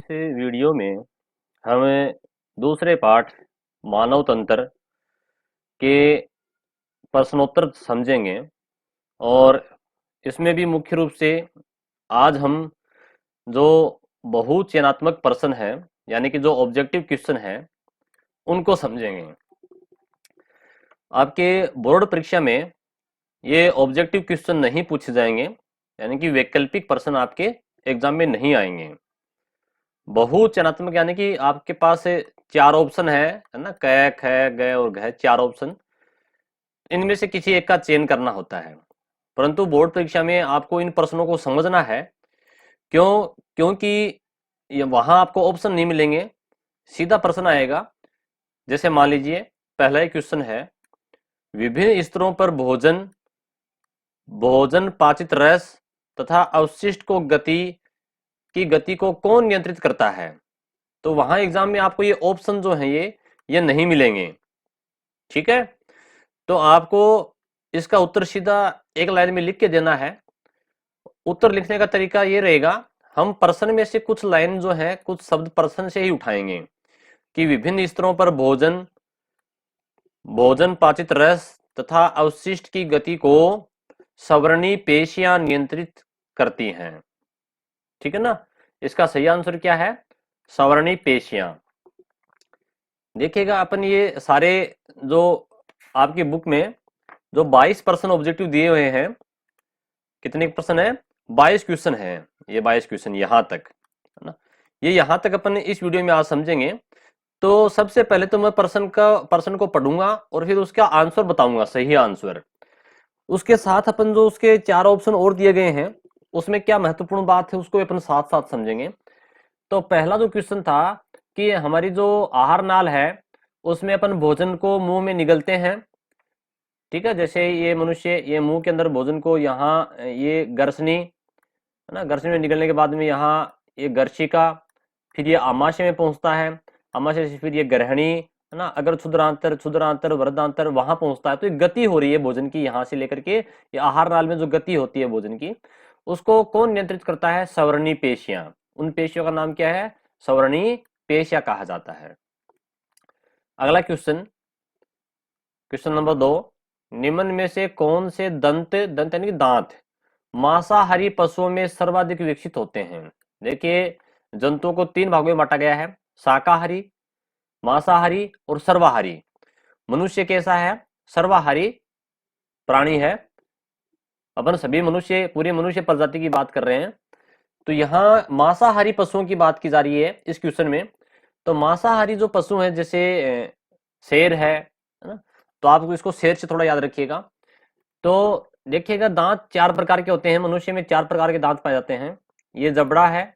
Video में हमें दूसरे पाठ मानव तंत्र के प्रश्नोत्तर समझेंगे। और इसमें भी मुख्य रूप से आज हम जो बहुचयनात्मक प्रश्न है, यानी कि जो ऑब्जेक्टिव क्वेश्चन है, उनको समझेंगे। आपके बोर्ड परीक्षा में ये ऑब्जेक्टिव क्वेश्चन नहीं पूछे जाएंगे, यानी कि वैकल्पिक प्रश्न आपके एग्जाम में नहीं आएंगे। बहुचयनात्मक यानी कि आपके पास चार ऑप्शन है ना, क ख ग और घ, चार ऑप्शन, इनमें से किसी एक का चयन करना होता है। परंतु बोर्ड परीक्षा में आपको इन प्रश्नों को समझना है। क्योंकि ये वहां आपको ऑप्शन नहीं मिलेंगे, सीधा प्रश्न आएगा। जैसे मान लीजिए पहला ही क्वेश्चन है, विभिन्न स्तरों पर भोजन भोजन पाचित रस तथा अवशिष्ट गति को कौन नियंत्रित करता है। तो वहां एग्जाम में आपको ये ऑप्शन जो है ये नहीं मिलेंगे। ठीक है, तो आपको इसका उत्तर सीधा एक लाइन में लिख के देना है। उत्तर लिखने का तरीका ये रहेगा, हम प्रश्न में से कुछ लाइन जो है, कुछ शब्द प्रश्न से ही उठाएंगे कि विभिन्न स्तरों पर भोजन पाचित रस तथा अवशिष्ट की गति को सवर्णी पेशियां नियंत्रित करती हैं। ठीक है ना, इसका सही आंसर क्या है, सवर्णी पेशियां। देखिएगा अपन ये सारे जो आपकी बुक में जो 22 प्रश्न ऑब्जेक्टिव दिए हुए हैं, कितने प्रश्न है, 22 क्वेश्चन है। ये 22 क्वेश्चन यहाँ तक है ना, ये यहाँ तक अपन इस वीडियो में आज समझेंगे। तो सबसे पहले तो मैं प्रश्न को पढ़ूंगा और फिर उसका आंसर बताऊंगा, सही आंसर। उसके साथ अपन जो उसके चार ऑप्शन और दिए गए हैं, उसमें क्या महत्वपूर्ण बात है उसको अपन साथ साथ समझेंगे। तो पहला जो क्वेश्चन था कि हमारी जो आहार नाल है, उसमें अपन भोजन को मुंह में निगलते हैं। ठीक है, जैसे ये मनुष्य ये मुंह के अंदर भोजन को यहाँ ये गर्सनी है ना, गर्सनी में निकलने के बाद में यहाँ ये गर्शिका, फिर ये आमाशय में पहुंचता है, आमाशय से फिर ये ग्रहणी है ना, अगर क्षुद्रांतर वृद्धांतर वहां पहुंचता है। तो ये गति हो रही है भोजन की, यहाँ से लेकर के ये आहार नाल में जो गति होती है भोजन की, उसको कौन नियंत्रित करता है, सवर्णी पेशियां। उन पेशियों का नाम क्या है, सवर्णी पेशियां कहा जाता है। अगला क्वेश्चन, क्वेश्चन नंबर 2, निम्न में से कौन से दंत दंत यानी कि दांत मांसाहारी पशुओं में सर्वाधिक विकसित होते हैं। देखिए, जंतुओं को तीन भागों में बांटा गया है, शाकाहारी, मांसाहारी और सर्वाहारी। मनुष्य कैसा है, सर्वाहारी प्राणी है। अपन सभी मनुष्य, पूरे मनुष्य प्रजाति की बात कर रहे हैं। तो यहाँ मांसाहारी पशुओं की बात की जा रही है इस क्वेश्चन में। तो मांसाहारी जो पशु हैं, जैसे शेर है ना, तो आप इसको शेर से थोड़ा याद रखिएगा। तो देखिएगा, दांत चार प्रकार के होते हैं, मनुष्य में चार प्रकार के दांत पाए जाते हैं। ये जबड़ा है,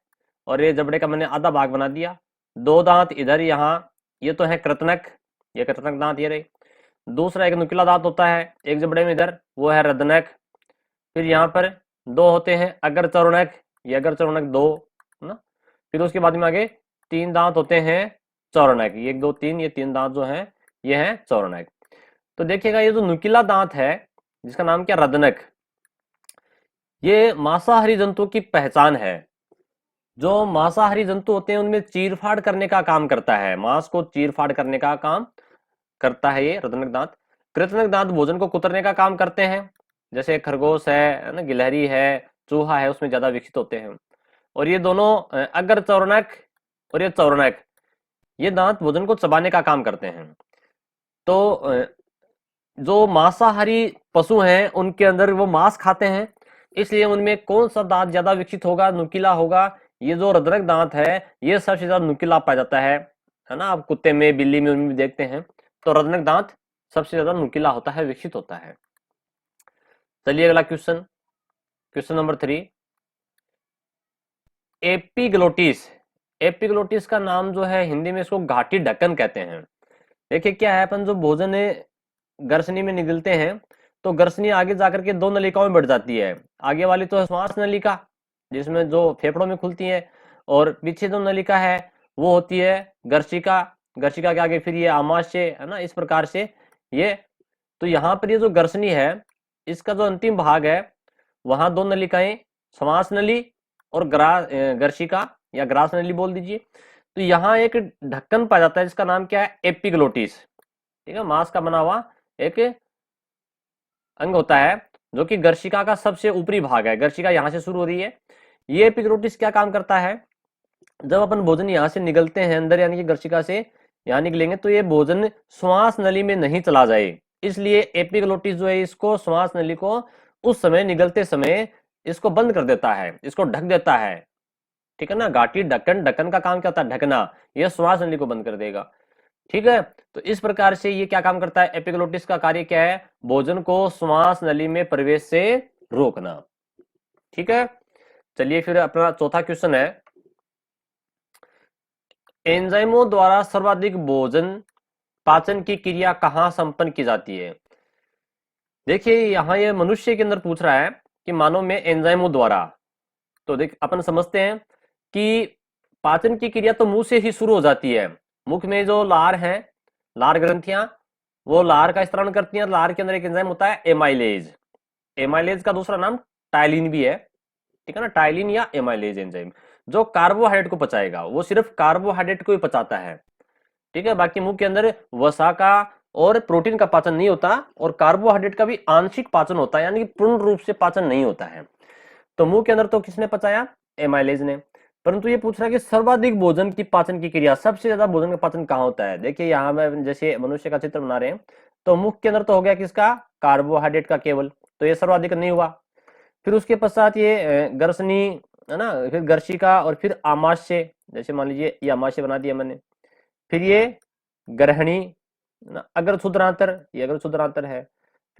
और ये जबड़े का मैंने आधा भाग बना दिया। दो दांत इधर यहाँ, ये तो है कृतनक, ये कृतनक दांत ये रहे। दूसरा एक नुकीला दांत होता है एक जबड़े में इधर, वो है रदनक। फिर यहाँ पर दो होते हैं अगर चौरणक, ये अगर चौरणक दो है ना। फिर उसके बाद में आगे तीन दांत होते हैं चौरणक, ये एक दो तीन, ये तीन दांत जो हैं ये हैं चौरणक। तो देखिएगा, ये जो नुकीला दांत है जिसका नाम क्या, रदनक, ये मांसाहारी जंतुओं की पहचान है। जो मांसाहारी जंतु होते हैं उनमें चीरफाड़ करने का काम करता है, मांस को चीरफाड़ करने का काम करता है ये रदनक दांत। कृतनक दांत भोजन को कुतरने का काम करते हैं, जैसे खरगोश है ना, गिलहरी है, चूहा है, उसमें ज्यादा विकसित होते हैं। और ये दोनों अगर चौरणक और ये चौरणक, ये दांत भोजन को चबाने का काम करते हैं। तो जो मांसाहारी पशु हैं उनके अंदर वो मांस खाते हैं, इसलिए उनमें कौन सा दांत ज्यादा विकसित होगा, नुकीला होगा। ये जो रदनक दांत है ये सबसे ज्यादा नुकीला पाया जाता है ना। आप कुत्ते में, बिल्ली में, उनमें भी देखते हैं। तो रदनक दांत सबसे ज्यादा नुकीला होता है, विकसित होता है। चलिए अगला question, question number 3, epiglottis. Epiglottis का नाम जो है हिंदी में इसको घाटी ढक्कन कहते हैं। देखिए क्या है, अपन जो भोजन गर्सनी में निगलते हैं, तो गर्सनी आगे जाकर के दो नलिकाओं में बढ़ जाती है। आगे वाली तो है श्वास नलिका, जिसमें जो फेफड़ों में खुलती है, और पीछे जो नलिका है वो होती है गर्शिका। गर्शिका के आगे फिर ये आमाशय है ना, इस प्रकार से ये। तो यहाँ पर ये जो गर्सनी है, इसका जो अंतिम भाग है, वहां दो नलिकाएं, श्वास नली और गर्शिका, या ग्रास नली बोल दीजिए। तो यहाँ एक ढक्कन पाया जाता है जिसका नाम क्या है, एपिग्लोटिस। ठीक है, मांस का बना हुआ एक अंग होता है जो कि गर्शिका का सबसे ऊपरी भाग है। गर्शिका यहाँ से शुरू हो रही है। ये एपिग्लोटिस क्या काम करता है, जब अपन भोजन यहाँ से निकलते हैं अंदर यानी कि गर्शिका से यहाँ निकलेंगे तो ये भोजन श्वास नली में नहीं चला जाए, इसलिए एपिग्लोटिस जो है इसको श्वास नली को उस समय निकलते समय इसको बंद कर देता है, इसको ढक देता है। ठीक है ना, घाटी ढक्कन, ढक्कन का काम क्या होता है, ढकना, यह श्वास नली को बंद कर देगा। ठीक है, तो इस प्रकार से ये क्या काम करता है, एपिग्लोटिस का कार्य क्या है, भोजन को श्वास नली में प्रवेश से रोकना। ठीक है, चलिए फिर अपना चौथा क्वेश्चन है, एंजाइमों द्वारा सर्वाधिक भोजन पाचन की क्रिया कहां संपन्न की जाती है। देखिए यहां ये मनुष्य के अंदर पूछ रहा है कि मानव में एंजाइमों द्वारा, तो देख अपन समझते हैं कि पाचन की क्रिया तो मुंह से ही शुरू हो जाती है। मुख में जो लार है, लार ग्रंथियां, वो लार का स्त्राव करती हैं। लार के अंदर एक एंजाइम होता है एमाइलेज। एमाइलेज का दूसरा नाम टाइलिन भी है। ठीक है ना, टाइलिन या एमाइलेज एंजाइम जो कार्बोहाइड्रेट को पचाएगा, वो सिर्फ कार्बोहाइड्रेट को ही पचाता है। ठीक है, बाकी मुंह के अंदर वसा का और प्रोटीन का पाचन नहीं होता, और कार्बोहाइड्रेट का भी आंशिक पाचन होता है, यानी कि पूर्ण रूप से पाचन नहीं होता है। तो मुंह के अंदर तो किसने पचाया, एमाइलेज ने। परंतु ये पूछ रहा है कि सर्वाधिक भोजन की पाचन की क्रिया, सबसे ज्यादा भोजन का पाचन कहाँ होता है। देखिए यहाँ में जैसे मनुष्य का चित्र बना रहे हैं, तो मुख के अंदर तो हो गया किसका, कार्बोहाइड्रेट का केवल, तो ये सर्वाधिक नहीं हुआ। फिर उसके पश्चात ये गर्सनी है ना, फिर गर्शिका, और फिर आमाशय, जैसे मान लीजिए ये आमाशय बना दिया मैंने। फिर ये ग्रहणी ना, अगर क्षुद्रांतर, ये अगर क्षुद्रांतर है।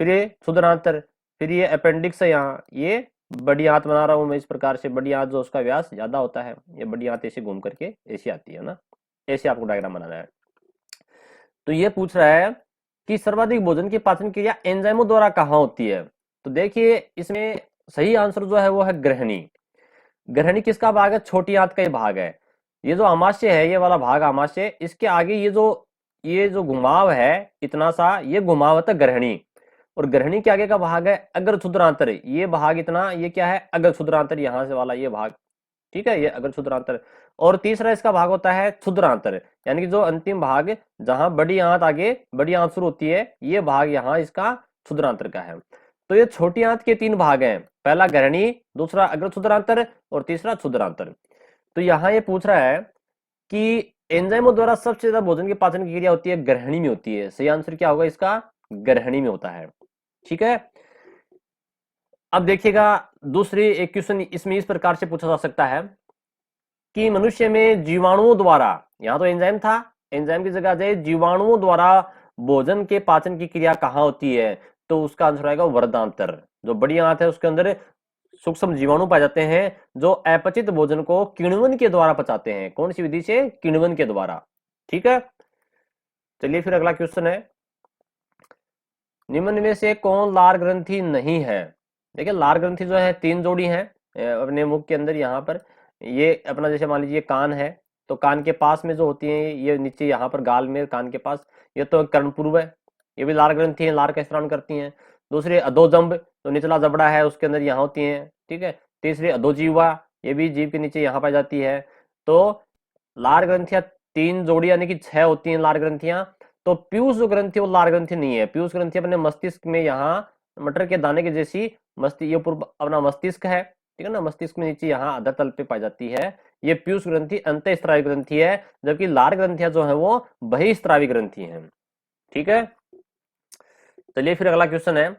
फिर ये क्षुद्रांतर, फिर ये अपेंडिक्स है, यहाँ ये बड़ी आंत बना रहा हूं मैं इस प्रकार से। बड़ी आंत जो उसका व्यास ज्यादा होता है, ये बड़ी आंत ऐसे घूम करके ऐसी आती है ना, ऐसे आपको डायग्राम बनाना है। तो ये पूछ रहा है कि सर्वाधिक भोजन की पाचन क्रिया एंजाइमों द्वारा कहाँ होती है। तो देखिए इसमें सही आंसर जो है वो है ग्रहणी। ग्रहणी किसका भाग है, छोटी आंत का ही भाग है। ये जो आमाशय है, ये वाला भाग आमाशय, इसके आगे ये जो घुमाव है इतना सा, ये घुमाव होता है ग्रहणी। और ग्रहणी के आगे का भाग है अग्र क्षुद्रांतर, ये भाग इतना, ये क्या है, अग्र क्षुद्रांतर, यहां से वाला ये भाग। ठीक है, ये अग्र क्षुद्रांतर। और तीसरा इसका भाग होता है क्षुद्रांतर, यानी कि जो अंतिम भाग जहां बड़ी आंत आगे, बड़ी आंत शुरू होती है, ये भाग यहाँ इसका क्षुद्रांतर का है। तो ये छोटी आंत के तीन भाग हैं, पहला ग्रहणी, दूसरा अग्र क्षुद्रांतर, और तीसरा क्षुद्रांतर। तो यहाँ ये पूछ रहा है कि एंजाइमों द्वारा सबसे ज्यादा भोजन की पाचन की क्रिया होती है ग्रहणी में होती है। सही आंसर क्या होगा इसका, ग्रहणी में होता है। ठीक है, अब देखिएगा दूसरी एक क्वेश्चन इसमें इस प्रकार से पूछा जा सकता है कि मनुष्य में जीवाणुओं द्वारा, यहां तो एंजाइम था, एंजाइम की जगह जाए जीवाणुओं द्वारा भोजन के पाचन की क्रिया कहां होती है। तो उसका आंसर आएगा वर्धांतर। जो बड़ी आंत है उसके अंदर सूक्ष्म जीवाणु पाए जाते हैं जो अपचित भोजन को किण्वन के द्वारा पचाते हैं। कौन सी विधि से, किण्वन के द्वारा। ठीक है, चलिए फिर अगला क्वेश्चन है, निम्न में से कौन लार ग्रंथि नहीं है। देखिए लार ग्रंथि जो है तीन जोड़ी है अपने मुख के अंदर। यहाँ पर ये अपना जैसे मान लीजिए कान है, तो कान के पास में जो होती है ये नीचे यहाँ पर गाल में कान के पास, ये तो कर्णपूर्व है, ये भी लार ग्रंथि है, लार का स्त्राव करती हैं। दूसरी अधोजंब, तो निचला जबड़ा है उसके अंदर यहाँ होती है। ठीक है, तीसरी अधोजीवा, ये भी जीभ के नीचे यहाँ पाई जाती है। तो लार ग्रंथियां तीन जोड़ी यानी कि 6 होती हैं लार ग्रंथियां। तो पीयूष जो ग्रंथि वो लार ग्रंथि नहीं है। पीयूष ग्रंथि अपने मस्तिष्क में यहाँ मटर के दाने के जैसी ये पूर्व अपना मस्तिष्क है। ठीक है ना, मस्तिष्क में नीचे यहाँ आधा तल पे पाई जाती है। ये पीयूष ग्रंथि अंतःस्रावी ग्रंथि है, जबकि लार ग्रंथियां जो है वो बहिस्रावी ग्रंथि है। ठीक है, चलिए फिर अगला क्वेश्चन है,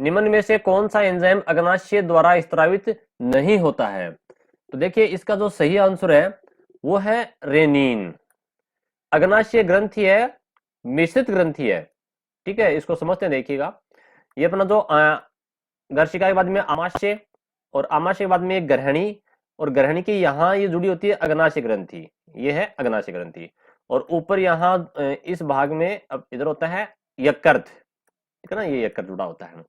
निम्न में से कौन सा एंजाइम अग्नाशय द्वारा स्त्रावित नहीं होता है। तो देखिए इसका जो सही आंसर है वो है रेनिन। अग्नाशय ग्रंथि है, मिश्रित ग्रंथि है। ठीक है, इसको समझते हैं, देखिएगा ये अपना जो गर्शिका के बाद में आमाशय, और आमाशय के बाद में ग्रहणी, और ग्रहणी की यहाँ ये जुड़ी होती है अग्नाशय ग्रंथि, ये है अग्नाशय ग्रंथि। और ऊपर यहाँ इस भाग में अब इधर होता है यकृत। ठीक है ना, ये यकृत जुड़ा होता है।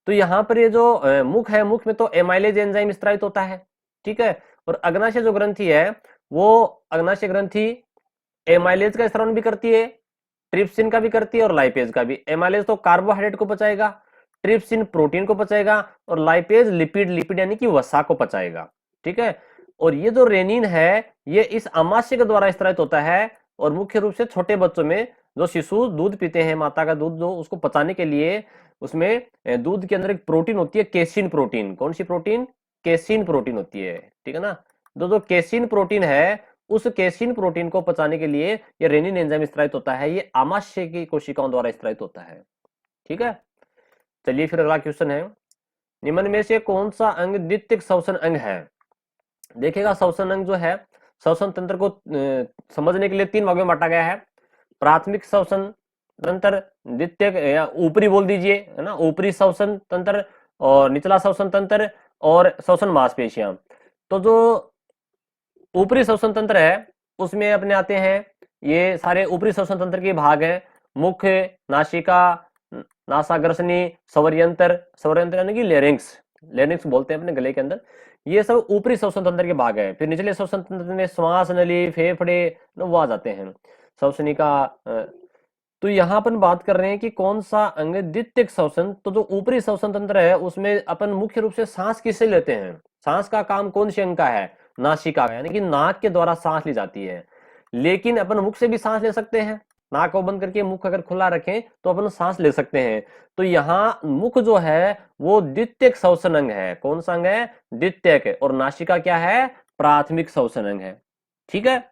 तो यहाँ पर ये जो मुख है, मुख में तो एमाइलेज एंजाइम स्त्रावित होता है। ठीक है, और अग्नाशय जो ग्रंथि है वो अग्नाशय ग्रंथि एमाइलेज का स्त्राव भी करती है, ट्रिप्सिन का भी करती है, और लाइपेज का भी। एमाइलेज तो कार्बोहाइड्रेट को पचाएगा, ट्रिप्सिन प्रोटीन को पचाएगा, और लाइपेज लिपिड यानी कि वसा को पचाएगा। ठीक है, और ये जो रेनिन है ये इस अमाशय के द्वारा स्रावित होता है, और मुख्य रूप से छोटे बच्चों में जो शिशु दूध पीते हैं, माता का दूध, जो उसको पचाने के लिए उसमें दूध के अंदर एक प्रोटीन होती है, केसिन प्रोटीन। कौन सी प्रोटीन? केसिन प्रोटीन होती है, ठीक है ना। जो केसिन प्रोटीन है, उस केसिन प्रोटीन को पचाने के लिए ये रेनिन एंजाइम स्रावित होता है, ये आमाशय की कोशिकाओं द्वारा स्रावित होता है, ठीक है। चलिए फिर अगला क्वेश्चन है, निम्न में से कौन सा अंग द्वितीयक श्वसन अंग है? देखिएगा, श्वसन अंग जो है, श्वसन तंत्र को समझने के लिए 3 भागों में बांटा गया है। प्राथमिक श्वसन तंत्र, द्वितीयक या ऊपरी बोल दीजिए, है ना, ऊपरी श्वसन तंत्र, और निचला श्वसन तंत्र, और श्वसन मांसपेशियां। तो जो ऊपरी श्वसन तंत्र है उसमें अपने आते हैं ये सारे ऊपरी श्वसन तंत्र के भाग हैं, मुख, नासिका, नासाग्रसनी, स्वरयंत्र, स्वरयंत्र यानी कि लेरिंक्स, लेरिंक्स बोलते हैं अपने गले के अंदर, ये सब ऊपरी श्वसन तंत्र के भाग है। फिर निचले श्वसन तंत्र में श्वास नली, फेफड़े वो आ जाते हैं, श्वसनिका। तो यहाँ अपन बात कर रहे हैं कि कौन सा अंग द्वितीयक श्वसन, तो जो ऊपरी श्वसन तंत्र है उसमें अपन मुख्य रूप से सांस किससे लेते हैं? सांस का काम कौन सी अंग का है? नासिका, यानी कि नाक के द्वारा सांस ली जाती है। लेकिन अपन मुख से भी सांस ले सकते हैं, नाक को बंद करके मुख अगर खुला रखें तो अपन सांस ले सकते हैं। तो यहाँ मुख जो है वो द्वितीयक श्वसन अंग है। कौन सा अंग है? द्वितीयक। और नासिका क्या है? प्राथमिक श्वसन अंग है, ठीक है।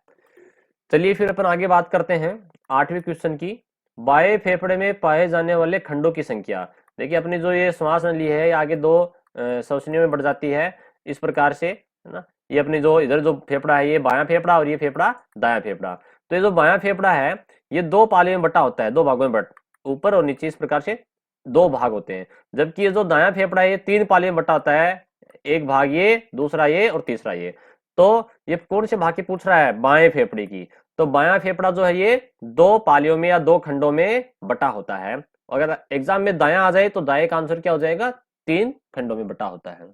चलिए फिर अपन आगे बात करते हैं 8वें क्वेश्चन की, बाएं फेफड़े में पाए जाने वाले खंडों की संख्या। देखिए अपनी जो ये श्वास नली है, आगे 2 श्वसनियों में बढ़ जाती है इस प्रकार से, है ना। ये अपनी जो इधर जो फेफड़ा है ये बायां फेफड़ा, और ये फेफड़ा दायां फेफड़ा। तो ये जो बायां फेफड़ा है ये 2 पालियों में बटा होता है, 2 भागों में बट, ऊपर और नीचे इस प्रकार से 2 भाग होते हैं। जबकि ये जो दायां फेफड़ा है ये 3 पालियों में बटा होता है, एक भाग ये, दूसरा ये, और तीसरा ये। तो ये कौन से भाग की पूछ रहा है? बाएं फेफड़े की। तो बायां फेफड़ा जो है ये 2 पालियों में या 2 खंडों में बटा होता है। अगर एग्जाम में दायां आ जाए तो दाएं का आंसर क्या हो जाएगा? 3 खंडों में बटा होता है।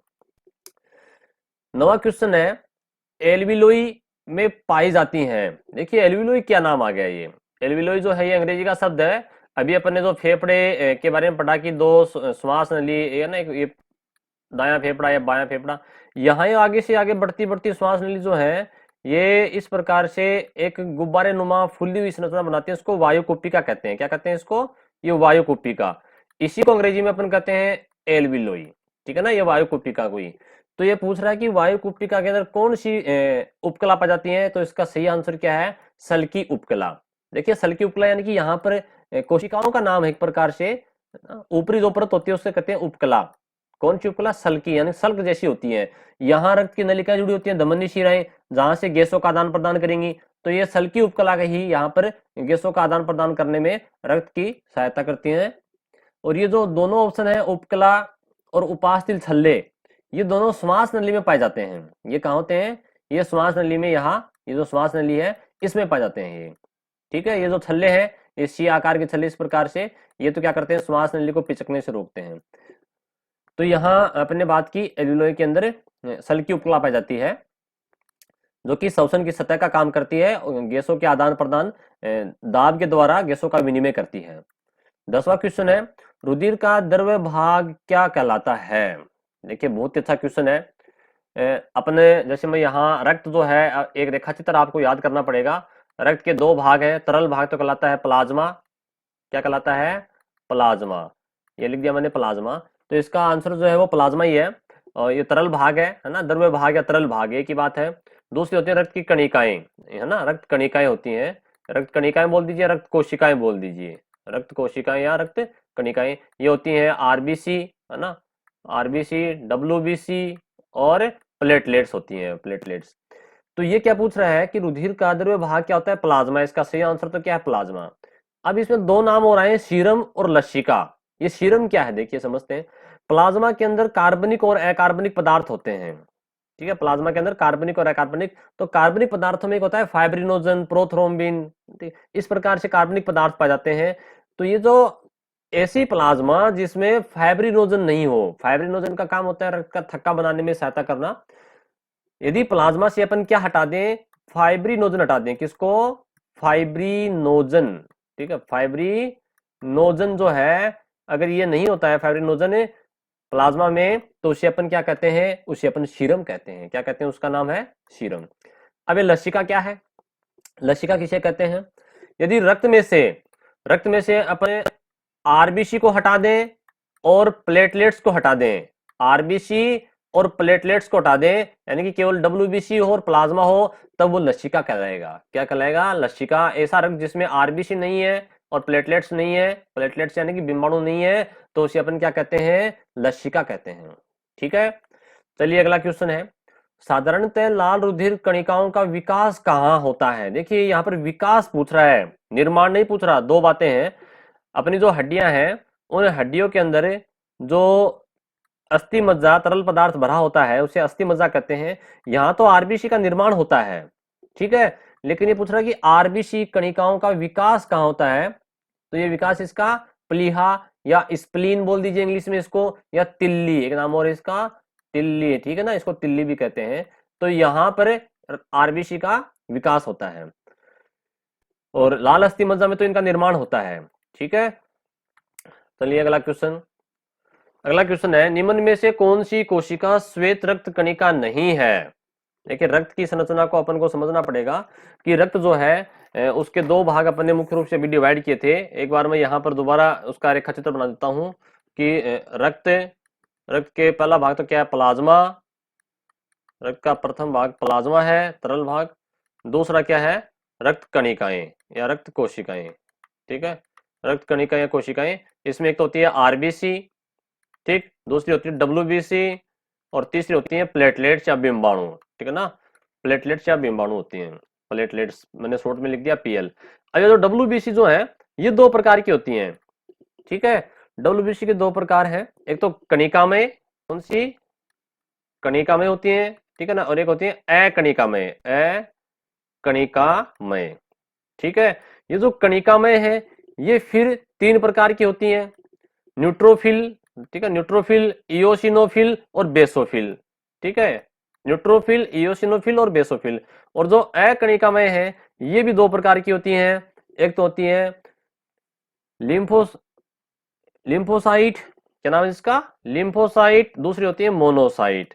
9वां क्वेश्चन है, एल्विलोई में पाई जाती हैं। देखिए एल्विलोई क्या नाम आ गया, ये एल्विलोई जो है ये अंग्रेजी का शब्द है। अभी अपन ने जो फेफड़े के बारे में पढ़ा कि 2 श्वास नली, ये ना, ये दायां फेफड़ा या बायां फेफड़ा, यहाँ आगे से आगे बढ़ती बढ़ती श्वास नली जो है ये इस प्रकार से एक गुब्बारे नुमा फुली हुई संरचना बनाती है, इसको वायुकुप्पिका कहते हैं। क्या कहते हैं इसको? ये वायुकुप्पिका। इसी को अंग्रेजी में अपन कहते हैं एल्विलोई, ठीक है ना, ये वायुकुप्पिका हुई। तो ये पूछ रहा है कि वायुकुप्पिका के अंदर कौन सी उपकला पाई जाती है? तो इसका सही आंसर क्या है? सल्की उपकला। देखिए सल्की उपकला यानी कि यहाँ पर कोशिकाओं का नाम है एक प्रकार से, ऊपरी जो परत होती है उससे कहते हैं उपकला। कौन सी उपकला? सल्की, यानी सल्क जैसी होती है। यहाँ रक्त की नलिकाएं जुड़ी होती हैं, धमनी शिराएं, जहां से गैसों का आदान प्रदान करेंगी। तो ये सल्की उपकला ही यहाँ पर गैसों का आदान प्रदान करने में रक्त की सहायता करती हैं। और ये जो दोनों ऑप्शन है, उपकला और उपास्थल छल्ले, ये दोनों श्वास नली में पाए जाते हैं। ये कहाँ होते हैं? ये श्वास नली में, यहाँ ये जो श्वास नली है इसमें पाए जाते हैं ये, ठीक है। ये जो छल्ले हैं ये सी आकार के छल्ले इस प्रकार से, ये तो क्या करते हैं? श्वास नली को पिचकने से रोकते हैं। तो यहाँ अपने बात की एल्वियोलाई के अंदर सल्की उपकला पाई जाती है, जो कि श्वसन की सतह का काम करती है, गैसों के आदान प्रदान दाब के द्वारा गैसों का विनिमय करती है। 10वां क्वेश्चन है, रुधिर का द्रव्य भाग क्या कहलाता है? देखिए बहुत अच्छा क्वेश्चन है। अपने जैसे मैं यहाँ रक्त जो है, एक रेखाचित्र आपको याद करना पड़ेगा। रक्त के 2 भाग हैं, तरल भाग तो कहलाता है प्लाज्मा। क्या कहलाता है? प्लाज्मा। ये लिख दिया मैंने, प्लाज्मा। तो इसका आंसर जो है वो प्लाज्मा ही है। और ये तरल भाग है ना, द्रव्य भाग या तरल भाग, एक ही बात है। दूसरी होती है रक्त की कणिकाएं, है ना, रक्त कणिकाएं होती हैं। रक्त कणिकाएं बोल दीजिए, रक्त कोशिकाएं बोल दीजिए, रक्त कोशिकाएं या रक्त कणिकाएं, ये होती हैं आरबीसी, है ना, आरबीसी, डब्ल्यूबीसी और प्लेटलेट्स होती हैं, प्लेटलेट्स। तो ये क्या पूछ रहा है कि रुधिर का द्रव्य भाग क्या होता है? प्लाज्मा। इसका सही आंसर तो क्या है? प्लाज्मा। अब इसमें 2 नाम हो रहे हैं, सीरम और लसिका। ये सीरम क्या है देखिए समझते हैं। प्लाज्मा के अंदर कार्बनिक और अकार्बनिक पदार्थ होते हैं, ठीक है। प्लाज्मा के अंदर कार्बनिक और अकार्बनिक, तो कार्बनिक पदार्थों में एक होता है फाइब्रिनोजन, प्रोथ्रोम्बिन, इस प्रकार से कार्बनिक पदार्थ पाए जाते हैं। तो ये जो ऐसी प्लाज्मा जिसमें फाइब्रिनोजन नहीं हो, फाइब्रिनोजन का काम होता है रक्त का थक्का बनाने में सहायता करना। यदि प्लाज्मा से अपन क्या हटा दें? फाइब्रिनोजन हटा दें। किसको? फाइब्रिनोजन, ठीक है। फाइब्रिनोजन जो है, अगर ये नहीं होता है फाइब्रिनोजन, प्लाज्मा में तो उसे अपन क्या कहते हैं, उसे अपन सीरम कहते हैं। क्या कहते हैं, उसका नाम है सीरम। अब ये लसिका क्या है, लसिका किसे कहते हैं, यदि रक्त में से अपने आरबीसी को हटा दें और प्लेटलेट्स को हटा दें, आरबीसी और प्लेटलेट्स को हटा दें, यानी कि केवल डब्ल्यूबीसी हो और प्लाज्मा हो, तब वो लसिका कहलाएगा। क्या कहलाएगा, लसिका। ऐसा रक्त जिसमें आरबीसी नहीं है और प्लेटलेट्स नहीं है, प्लेटलेट्स यानी कि बिंबाणु नहीं है, तो उसे अपन क्या कहते हैं, लसिका कहते हैं। ठीक है, चलिए अगला क्वेश्चन है, साधारणतः लाल रुधिर कणिकाओं का विकास कहाँ होता है। देखिए यहाँ पर विकास पूछ रहा है, निर्माण नहीं पूछ रहा। दो बातें हैं, अपनी जो हड्डियां हैं उन हड्डियों के अंदर जो अस्थि मज्जा तरल पदार्थ भरा होता है उसे अस्थि मज्जा कहते हैं। यहाँ तो आरबीसी का निर्माण होता है, ठीक है, लेकिन ये पूछ रहा है कि आरबीसी कणिकाओं का विकास कहाँ होता है, तो ये विकास इसका प्लीहा या स्प्लीन बोल दीजिए इंग्लिश में इसको, या तिल्ली, एक नाम और इसका तिल्ली, ठीक है ना, इसको तिल्ली भी कहते हैं। तो यहाँ पर आरबीसी का विकास होता है और लाल अस्थि मज्जा में तो इनका निर्माण होता है। ठीक है, चलिए अगला क्वेश्चन। अगला क्वेश्चन है, निम्न में से कौन सी कोशिका श्वेत रक्त कणिका नहीं है। देखिए रक्त की संरचना को अपन को समझना पड़ेगा कि रक्त जो है उसके दो भाग अपन ने मुख्य रूप से भी डिवाइड किए थे। एक बार मैं यहाँ पर दोबारा उसका रेखा चित्र बना देता हूँ कि रक्त के पहला भाग तो क्या है, प्लाज्मा। रक्त का प्रथम भाग प्लाज्मा है, तरल भाग। दूसरा क्या है, रक्त कणिकाएं या रक्त कोशिकाएं। ठीक है, रक्त कणिका या कोशिकाएं, इसमें एक तो होती है आरबीसी, ठीक, दूसरी होती है डब्ल्यूबीसी और तीसरी होती है प्लेटलेट्स या बिंबाणु। ठीक है ना, प्लेटलेट्स या बिंबाणु होती हैं, प्लेटलेट्स मैंने शॉर्ट में लिख दिया पीएल। अब ये जो डब्ल्यूबीसी जो है ये दो प्रकार की होती हैं। ठीक है, डब्ल्यूबीसी के दो प्रकार हैं, एक तो कणिकामय, कौन सी, कणिकामय होती है, ठीक है ना, और एक होती है अकणिकामय, अकणिकामय। ठीक है, ये जो कणिकामय है ये फिर तीन प्रकार की होती हैं, न्यूट्रोफिल, ठीक है, न्यूट्रोफिल, इओसिनोफिल और बेसोफिल। ठीक है, न्यूट्रोफिल, इओसिनोफिल और बेसोफिल। और जो अकणिकामय है ये भी दो प्रकार की होती हैं, एक तो होती है लिम्फोसाइट, क्या नाम है इसका, लिम्फोसाइट, दूसरी होती है मोनोसाइट।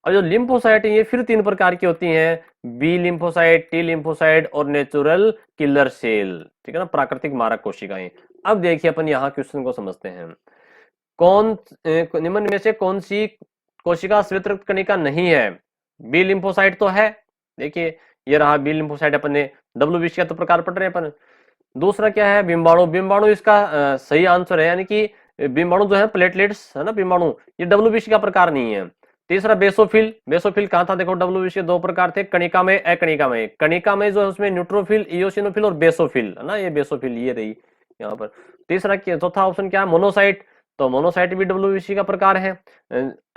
और जो लिम्फोसाइट है ये फिर तीन प्रकार की होती हैं, बी लिम्फोसाइट, टी लिम्फोसाइट और नेचुरल किलर सेल। ठीक है ना, प्राकृतिक मारक कोशिकाएं। अब देखिए अपन यहाँ क्वेश्चन को समझते हैं, कौन निम्न में से कौन सी कोशिका श्वेत रक्त कणिका नहीं है। बी लिम्फोसाइट तो है, देखिए ये रहा बी लिम्फोसाइट, अपन ने डब्ल्यूबीसी का तो प्रकार पढ़ रहे हैं अपन। दूसरा क्या है, बिंबाणु, बिंबाणु इसका सही आंसर है, यानी कि बिंबाणु जो है प्लेटलेट्स है ना, बिंबाणु, ये डब्ल्यूबीसी का प्रकार नहीं है। तीसरा बेसोफिल, बेसोफिल कहाँ था, देखो डब्ल्यूबीसी के दो प्रकार थे, कणिका में अकणिका में। कणिका में जो है उसमें न्यूट्रोफिल, इओसिनोफिल और बेसोफिल है ना, ये बेसोफिल ये रही यहाँ पर। तीसरा चौथा ऑप्शन क्या है, मोनोसाइट, तो मोनोसाइट भी डब्ल्यूबीसी का प्रकार है।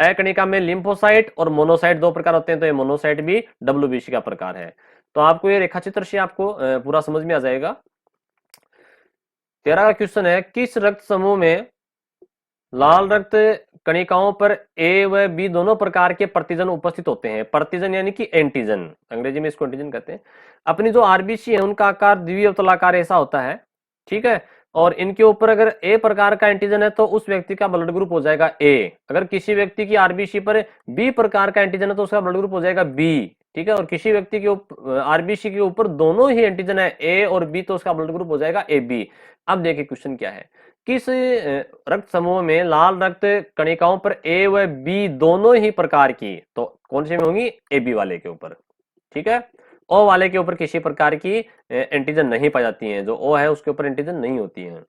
अकणिका में लिम्फोसाइट और मोनोसाइट दो प्रकार होते हैं, तो ये मोनोसाइट भी डब्ल्यूबीसी का प्रकार है। तो आपको ये रेखाचित्र से आपको पूरा समझ में आ जाएगा। 13 का क्वेश्चन है, किस रक्त समूह में लाल रक्त कणिकाओं पर ए व बी दोनों प्रकार के प्रतिजन उपस्थित होते हैं। प्रतिजन यानी कि एंटीजन, अंग्रेजी में इसको एंटीजन कहते हैं। अपनी जो आरबीसी है उनका आकार द्विअवतलाकार ऐसा होता है, ठीक है, और इनके ऊपर अगर ए प्रकार का एंटीजन है तो उस व्यक्ति का ब्लड ग्रुप हो जाएगा ए। अगर किसी व्यक्ति की आरबीसी पर बी प्रकार का एंटीजन है तो उसका ब्लड ग्रुप हो जाएगा बी। ठीक है, और किसी व्यक्ति के आरबीसी के ऊपर दोनों ही एंटीजन है ए और बी तो उसका ब्लड ग्रुप हो जाएगा ए बी। अब देखिए क्वेश्चन क्या है, किस रक्त समूह में लाल रक्त कणिकाओं पर ए व बी दोनों ही प्रकार की, तो कौन से में होंगी, ए बी वाले के ऊपर। ठीक है, ओ वाले के ऊपर किसी प्रकार की एंटीजन नहीं पाई जाती हैं, जो ओ है उसके ऊपर एंटीजन नहीं होती है।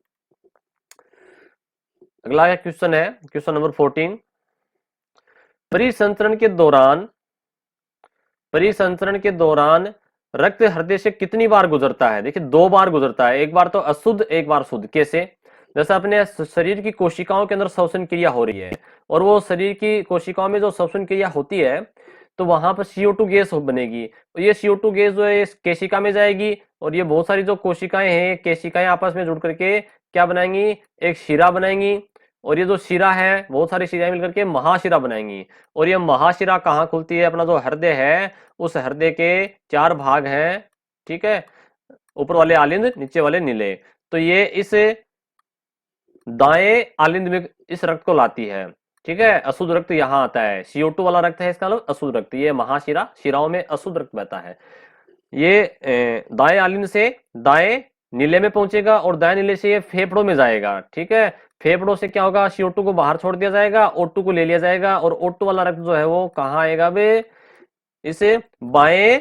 अगला क्वेश्चन है क्वेश्चन नंबर 14, परिसंचरण के दौरान रक्त हृदय से कितनी बार गुजरता है। देखिए दो बार गुजरता है, एक बार तो अशुद्ध एक बार शुद्ध। कैसे, जैसे अपने शरीर की कोशिकाओं के अंदर श्वसन क्रिया हो रही है और वो शरीर की कोशिकाओं में जो श्वसन क्रिया होती है तो वहां पर CO2 गैस बनेगी। तो ये CO2 गैस जो है केशिका में जाएगी और ये बहुत सारी जो कोशिकाएं हैं, केशिकाएं आपस में जुड़ करके क्या बनाएंगी, एक शिरा बनाएंगी। और ये जो शिरा है बहुत सारी शिराएं मिलकर के महाशिरा बनाएंगी। और ये महाशिरा कहाँ खुलती है, अपना जो हृदय है उस हृदय के चार भाग हैं, ठीक है, ऊपर वाले आलिंद, नीचे वाले नीले। तो ये इस दाएं आलिंद में इस रक्त को लाती है, ठीक है, अशुद्ध रक्त यहाँ आता है, CO2 वाला रक्त है, इसका मतलब अशुद्ध रक्त, ये महाशिरा, शिराओं में अशुद्ध रक्त बहता है। ये दाएं आलिंद से दाएं नीले में पहुंचेगा और दाएं नीले से ये फेफड़ों में जाएगा। ठीक है, फेफड़ों से क्या होगा, CO2 को बाहर छोड़ दिया जाएगा, O2 को ले लिया जाएगा और O2 वाला रक्त जो है वो कहाँ आएगा बे, इसे बाएं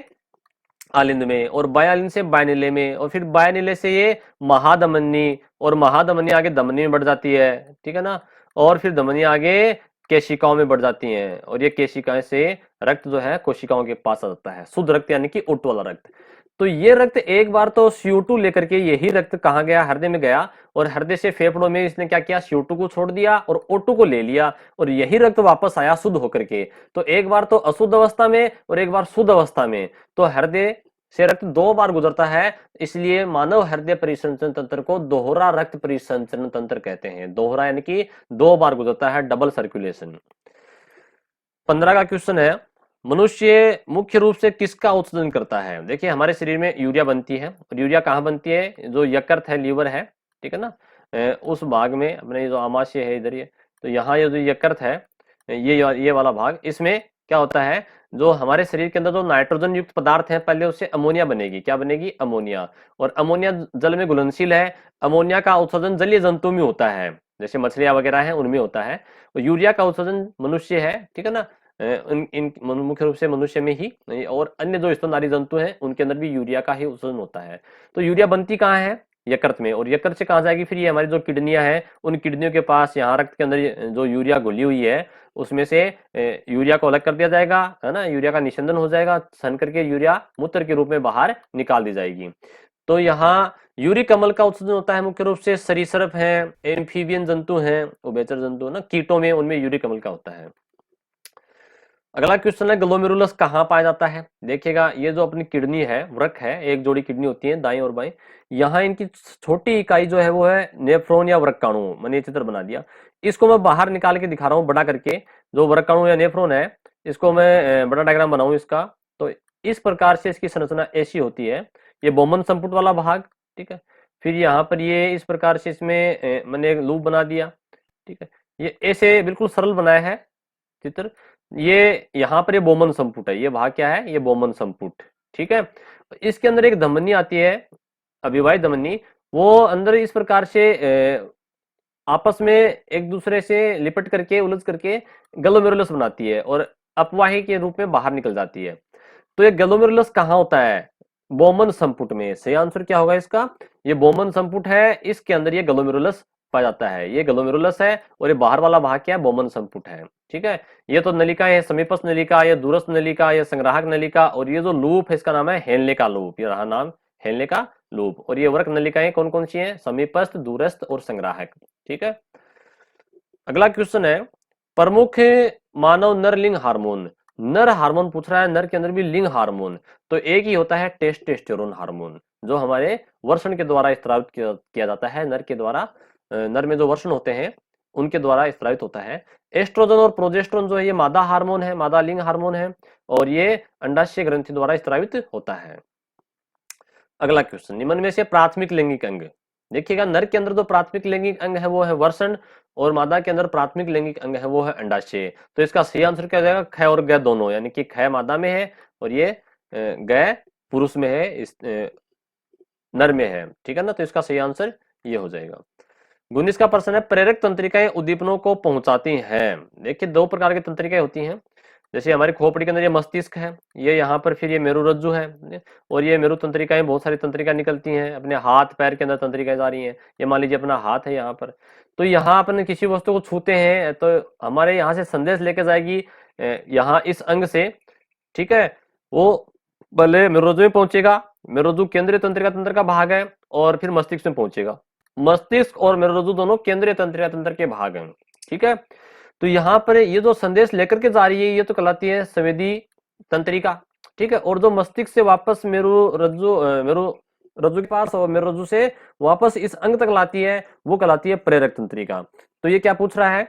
आलिंद में, और बाएं आलिंद से बाएं नीले में, और फिर बाएं नीले से ये महाधमनी, और महाधमनी आगे धमनी में बढ़ जाती है। ठीक है ना, और फिर धमनी आगे केशिकाओं में बढ़ जाती हैं, और ये केशिकाएं से रक्त जो है कोशिकाओं के पास आ जाता है, शुद्ध रक्त यानी कि O2 वाला रक्त। तो ये रक्त एक बार तो CO2 लेकर के यही रक्त कहाँ गया, हृदय में गया, और हृदय से फेफड़ों में इसने क्या किया, CO2 को छोड़ दिया और O2 को ले लिया, और यही रक्त वापस आया शुद्ध होकर के। तो एक बार तो अशुद्ध अवस्था में और एक बार शुद्ध अवस्था में, तो हृदय से रक्त दो बार गुजरता है, इसलिए मानव हृदय परिसंचरण तंत्र को दोहरा रक्त परिसंचरण तंत्र कहते हैं। दोहरा यानी कि दो बार गुजरता है, डबल सर्कुलेशन। 15 का क्वेश्चन है, मनुष्य मुख्य रूप से किसका उत्सर्जन करता है। देखिए हमारे शरीर में यूरिया बनती है, और यूरिया कहाँ बनती है, जो यकृत है, लीवर है, ठीक है ना, उस भाग में अपने जो आमाशय है इधर, ये तो यहाँ ये जो यकृत है, ये वाला भाग, इसमें क्या होता है, जो हमारे शरीर के अंदर जो नाइट्रोजन युक्त पदार्थ है, पहले उससे अमोनिया बनेगी। क्या बनेगी, अमोनिया, और अमोनिया जल में घुलनशील है। अमोनिया का उत्सर्जन जलीय जंतु में होता है, जैसे मछलियां वगैरह हैं उनमें होता है, और यूरिया का उत्सर्जन मनुष्य है, ठीक है ना, इन मुख्य रूप से मनुष्य में ही, और अन्य जो स्तनधारी जंतु हैं उनके अंदर भी यूरिया का ही उत्सर्जन होता है। तो यूरिया बनती कहाँ है, यकृत में, और यकृत से कहाँ जाएगी, फिर ये हमारी जो किडनियां हैं, उन किडनियों के पास यहाँ रक्त के अंदर जो यूरिया घुली हुई है, उसमें से यूरिया को अलग कर दिया जाएगा, है ना, यूरिया का निस्संदन हो जाएगा, सन करके यूरिया मूत्र के रूप में बाहर निकाल दी जाएगी। तो यहाँ यूरिक अम्ल का उत्सर्जन होता है मुख्य रूप से सरीसृप हैं, एम्फीबियन जंतु हैं, उभयचर जंतु ना, कीटों में, उनमें यूरिक अम्ल का होता है। अगला क्वेश्चन है, ग्लोमेरुलस कहाँ पाया जाता है। देखिएगा ये जो अपनी किडनी है, वृक्क है, एक जोड़ी किडनी होती है दाएं और बाएं, यहाँ इनकी छोटी इकाई जो है वो है नेफ्रॉन या वृक्काणु। मैंने चित्र बना दिया, इसको मैं बाहर निकाल के दिखा रहा हूँ बड़ा करके। जो वृक्काणु या नेफ्रॉन है, इसको मैं बड़ा डायग्राम बनाऊं इसका, तो इस प्रकार से इसकी संरचना ऐसी होती है। ये बोमन संपुट वाला भाग, ठीक है, फिर यहाँ पर ये इस प्रकार से इसमें मैंने एक लूप बना दिया, ठीक है, ये ऐसे बिल्कुल सरल बनाया है चित्र। ये यहाँ पर ये बोमन संपुट है, ये भाग क्या है, ये बोमन संपुट, ठीक है। इसके अंदर एक धमनी आती है, अभिवाही धमनी, वो अंदर इस प्रकार से आपस में एक दूसरे से लिपट करके, उलझ करके ग्लोमेरुलस बनाती है, और अपवाही के रूप में बाहर निकल जाती है। तो ये ग्लोमेरुलस कहाँ होता है, बोमन संपुट में। सही आंसर क्या होगा इसका, ये बोमन संपुट है, इसके अंदर ये ग्लोमेरुलस पाया जाता है। ये ग्लोमेरुलस है, और ये बाहर वाला भाग क्या है, बोमन संपुट है, ठीक है। ये तो नलिका है, समीपस्थ नलिका, ये दूरस्थ नलिका, ये संग्राहक नलिका, और ये जो लूप है इसका नाम है हेनले का लूप, ये रहा नाम हेनले का लूप। और ये वर्क नलिकाएं कौन कौन सी हैं, समीपस्थ, दूरस्थ और संग्राहक, ठीक है। अगला क्वेश्चन है, प्रमुख मानव नर लिंग हार्मोन। नर हार्मोन पूछ रहा है, नर के अंदर भी लिंग हार्मोन तो एक ही होता है, टेस्टोस्टेरोन हार्मोन, जो हमारे वर्षण के द्वारा स्त्रावित किया जाता है। नर के द्वारा, नर में जो वर्षण होते हैं उनके द्वारा स्त्रावित होता है। एस्ट्रोजन और प्रोजेस्टेरोन जो है ये मादा हार्मोन है, मादा लिंग हार्मोन है, और ये अंडाशय ग्रंथि द्वारा स्त्रावित होता है। अगला क्वेश्चन, निम्न में से प्राथमिक लैंगिक अंग। देखिएगा नर के अंदर जो प्राथमिक लैंगिक अंग है वो है वर्षण, और मादा के अंदर प्राथमिक लैंगिक अंग है वो है अंडाशय। तो इसका सही आंसर क्या हो जाएगा, ख और ग दोनों, यानी कि ख मादा में है और ये ग पुरुष में है, इस नर में है, ठीक है ना। तो इसका सही आंसर ये हो जाएगा। 19 का प्रश्न है, प्रेरक तंत्रिकाएं उद्दीपनों को पहुंचाती हैं। देखिए दो प्रकार की तंत्रिकाएं होती हैं, जैसे हमारी खोपड़ी के अंदर ये मस्तिष्क है, ये यहाँ पर फिर ये मेरुरज्जु है, और ये मेरु तंत्रिकाएं, बहुत सारी तंत्रिकाएं निकलती हैं, अपने हाथ पैर के अंदर तंत्रिकाएं जा रही हैं। ये मान लीजिए अपना हाथ है यहाँ पर, तो यहाँ अपन किसी वस्तु को छूते हैं तो हमारे यहाँ से संदेश लेके जाएगी यहाँ इस अंग से, ठीक है। वो पहले मेरुरज्जु में पहुंचेगा, मेरुरज्जु केंद्रीय तंत्रिका तंत्र का भाग है, और फिर मस्तिष्क में पहुंचेगा। मस्तिष्क और मेरुरज्जु दोनों केंद्रीय तंत्रिका तंत्र के भाग हैं, ठीक है। तो यहाँ पर ये जो संदेश लेकर के जा रही है ये तो कहलाती है संवेदी तंत्रिका, ठीक है। और जो मस्तिष्क से वापस मेरुरज्जु के पास और मेरुरज्जु से वापस इस अंग तक लाती है वो कहलाती है प्रेरक तंत्रिका। तो ये क्या पूछ रहा है,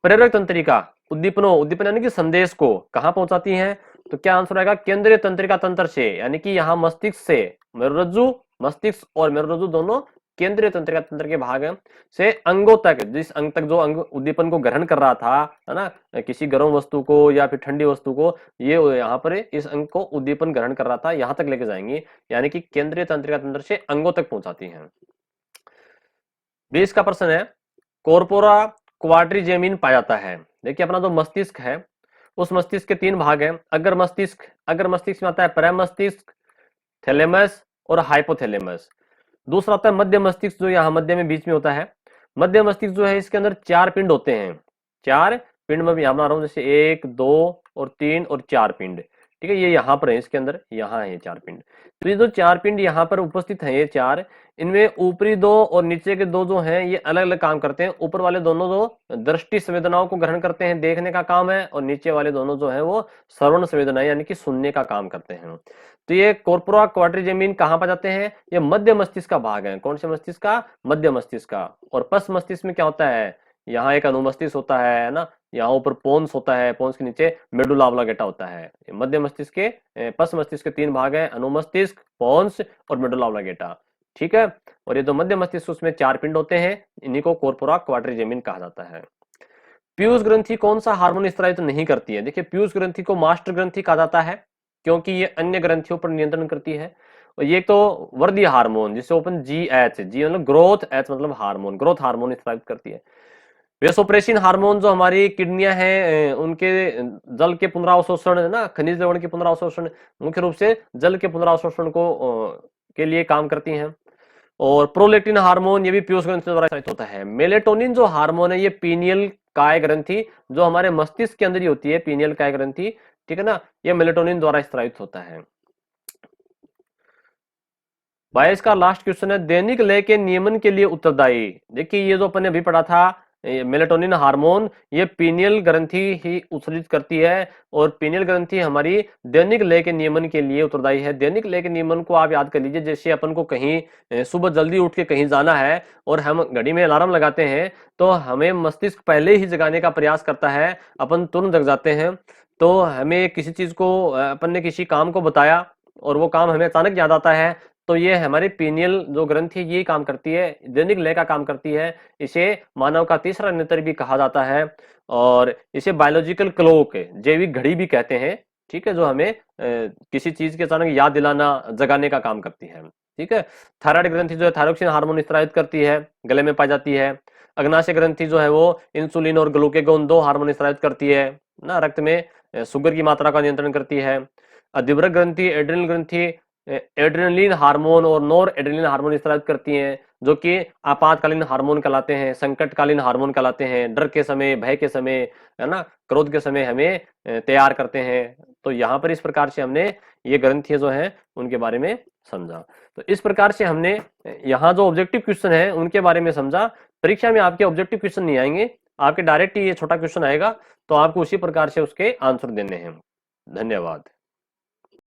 प्रेरक तंत्रिका उद्दीपन यानी कि संदेश को कहाँ पहुंचाती है, तो क्या आंसर आएगा, केंद्रीय तंत्रिका तंत्र से, यानी कि यहाँ मस्तिष्क से मेरुरज्जु, मस्तिष्क और मेरुरज्जु दोनों केंद्रीय तंत्रिका तंत्र के भाग से अंगों तक, जिस अंग तक जो अंग उद्दीपन को ग्रहण कर रहा था, है ना, किसी गर्म वस्तु को या फिर ठंडी वस्तु को, ये यहाँ पर इस अंग को उद्दीपन ग्रहण कर रहा था, यहां तक लेके जाएंगी, यानी कि केंद्रीय तंत्रिका तंत्र से अंगों तक पहुंचाती हैं। 20 का प्रश्न है, कॉर्पोरा क्वाड्रिजेमिन पाया जाता है। देखिए अपना जो मस्तिष्क है, उस मस्तिष्क के 3 भाग हैं। अगर मस्तिष्क में आता है प्रैम मस्तिष्क, थैलेमस और हाइपोथैलेमस। दूसरा आता है मध्य मस्तिष्क, जो यहाँ मध्य में बीच में होता है। मध्य मस्तिष्क जो है, इसके अंदर 4 पिंड होते हैं। 4 पिंड में यहाँ बना रहा हूँ, जैसे 1, 2 और 3 और 4 पिंड, ठीक है। ये यहाँ पर है, इसके अंदर यहाँ है 4 पिंड। तो ये जो 4 पिंड यहाँ पर उपस्थित हैं, ये 4, इनमें ऊपरी 2 और नीचे के 2 जो हैं, ये अलग अलग काम करते हैं। ऊपर वाले दोनों जो दृष्टि संवेदनाओं को ग्रहण करते हैं, देखने का काम है, और नीचे वाले दोनों जो है वो श्रवण संवेदनाएं यानी कि सुनने का काम करते हैं। तो ये कॉर्पोरा क्वाड्रिजेमिन कहाँ पर जाते हैं? ये मध्य मस्तिष्क का भाग है। कौन से मस्तिष्क का? मध्य मस्तिष्क का। और पश्च मस्तिष्क में क्या होता है? यहाँ एक अनुमस्तिष्क होता है ना, यहाँ ऊपर पोन्स होता है, पोन्स के नीचे मेडुला ऑब्लांगेटा होता है। मध्य मस्तिष्क के, पश्च मस्तिष्क के 3 भाग हैं, अनुमस्तिष्क, पोन्स और मेडुला ऑब्लांगेटा, ठीक है। और ये जो मध्य मस्तिष्क, उसमें 4 पिंड होते हैं, इन्हीं को कॉर्पोरा क्वाड्रिजेमिन कहा जाता है। पीयूष ग्रंथि कौन सा हार्मोन स्रावित नहीं करती है? देखिए पीयूष ग्रंथि को मास्टर ग्रंथि कहा जाता है, क्योंकि ये अन्य ग्रंथियों पर नियंत्रण करती है। और ये तो वर्धीय हार्मोन, जिसे ओपन GH, जी मतलब ग्रोथ, H मतलब हार्मोन, ग्रोथ हार्मोन स्रावित करती है। वेसोप्रेसिन हार्मोन जो हमारी किडनियां हैं, उनके जल के पुनरावशोषण है ना, खनिज लवण के पुनरावशोषण, मुख्य रूप से जल के पुनरावशोषण को के लिए काम करती हैं। और प्रोलेक्टिन हार्मोन, ये भी पीयूष ग्रंथि द्वारा स्रावित होता है। मेलेटोनिन जो हार्मोन है, ये पीनियल काय ग्रंथि, जो हमारे मस्तिष्क के अंदर ही होती है, पीनियल काय ग्रंथि, ठीक है ना, ये मेलेटोनिन द्वारा स्रावित होता है। 22 का लास्ट क्वेश्चन है, दैनिक लय के नियमन के लिए उत्तरदायी। देखिए ये जो अपन ने अभी पढ़ा था, मेलेटोनिन हार्मोन, ये पीनियल ग्रंथि ही उत्सर्जित करती है, और पीनियल ग्रंथि हमारी दैनिक लय के नियमन के लिए उत्तरदायी है। दैनिक लय के नियमन को आप याद कर लीजिए, जैसे अपन को कहीं सुबह जल्दी उठ के कहीं जाना है और हम घड़ी में अलार्म लगाते हैं, तो हमें मस्तिष्क पहले ही जगाने का प्रयास करता है, अपन तुरंत जग जाते हैं। तो हमें किसी चीज को, अपन ने किसी काम को बताया और वो काम हमें अचानक याद आता है, तो ये हमारी पीनियल जो ग्रंथि ये काम करती है, दैनिक लय का काम करती है। इसे मानव का तीसरा नेत्र भी कहा जाता है, और इसे बायोलॉजिकल क्लॉक, जैविक घड़ी भी कहते हैं, ठीक है, जो हमें किसी चीज के अचानक याद दिलाना, जगाने का काम करती है, ठीक है। थायराइड ग्रंथि जो है थायरोक्सिन हार्मोन स्रावित करती है, गले में पाई जाती है। अग्नाशय ग्रंथि जो है वो इंसुलिन और ग्लूकेगोन 2 हार्मोन स्रावित करती है ना, रक्त में शुगर की मात्रा का नियंत्रण करती है। अधिवृक्क ग्रंथि, एड्रिनल ग्रंथि एड्रेनलिन हार्मोन और नॉर एड्रेनलिन हार्मोन स्रावित करती हैं, जो कि आपातकालीन हार्मोन कहलाते हैं, संकटकालीन हार्मोन कहलाते हैं। डर के समय, भय के समय, है ना, क्रोध के समय हमें तैयार करते हैं। तो यहाँ पर इस प्रकार से हमने ये ग्रंथियां जो हैं उनके बारे में समझा। तो इस प्रकार से हमने यहाँ जो ऑब्जेक्टिव क्वेश्चन है उनके बारे में समझा। परीक्षा में आपके ऑब्जेक्टिव क्वेश्चन नहीं आएंगे, आपके डायरेक्ट ये छोटा क्वेश्चन आएगा, तो आपको उसी प्रकार से उसके आंसर देने हैं। धन्यवाद।